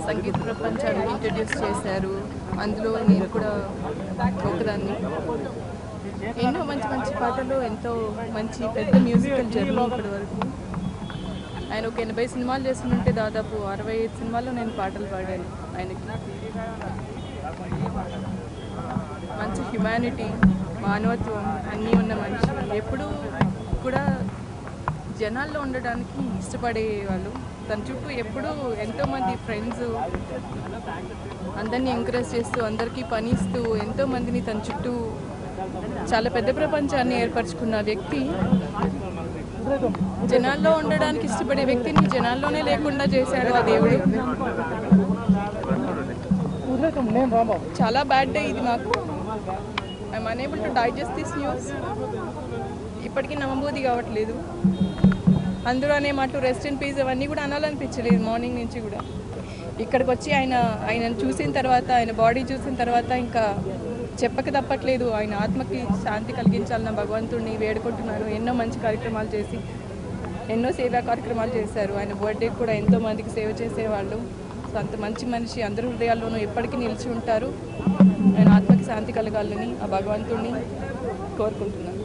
సంగీత ప్రపంచానికి ఇంట్రడ్యూస్ చేశారు. అందులో నేను కూడా ఒకదాన్ని. ఎన్నో మంచి మంచి పాటలు, ఎంతో మంచి పెద్ద మ్యూజికల్ జర్నీ ఇప్పటి వరకు. ఆయన ఒక 80 సినిమాలు చేస్తుంటే దాదాపు 65 సినిమాల్లో నేను పాటలు పాడాను ఆయనకి. మంచి హ్యుమానిటీ, మానవత్వం అన్నీ ఉన్న మనిషి. ఎప్పుడూ కూడా జనాల్లో ఉండడానికి ఇష్టపడేవాళ్ళు. తన చుట్టూ ఎప్పుడూ ఎంతోమంది ఫ్రెండ్స్, అందరినీ ఎంకరేజ్ చేస్తూ, అందరికీ పని ఇస్తూ, ఎంతోమందిని తన చుట్టూ చాలా పెద్ద ప్రపంచాన్ని ఏర్పరచుకున్న వ్యక్తి. జనాల్లో ఉండడానికి ఇష్టపడే వ్యక్తిని జనాల్లోనే లేకుండా చేశాడు ఆ దేవుడు. చాలా బ్యాడ్ డే ఇది నాకు. I'm unable to digest this news. ఇప్పటికీ నమ్మబోది కావట్లేదు. అందరూ అనే మాట రెస్ట్ ఇన్ పీస్ అవన్నీ కూడా అనాలనిపించలేదు మార్నింగ్ నుంచి కూడా. ఇక్కడికి వచ్చి ఆయనను చూసిన తర్వాత, ఆయన బాడీ చూసిన తర్వాత ఇంకా చెప్పక తప్పట్లేదు. ఆయన ఆత్మకి శాంతి కలిగించాలన్న భగవంతుడిని వేడుకుంటున్నాను. ఎన్నో మంచి కార్యక్రమాలు చేసి, ఎన్నో సేవా కార్యక్రమాలు చేశారు. ఆయన బర్త్డేకి కూడా ఎంతో మందికి సేవ చేసేవాళ్ళు. సో అంత మంచి మనిషి అందరి హృదయాల్లోనూ ఎప్పటికీ నిలిచి ఉంటారు. ఆయన ఆత్మకి శాంతి కలగాలని ఆ భగవంతుడిని కోరుకుంటున్నాను.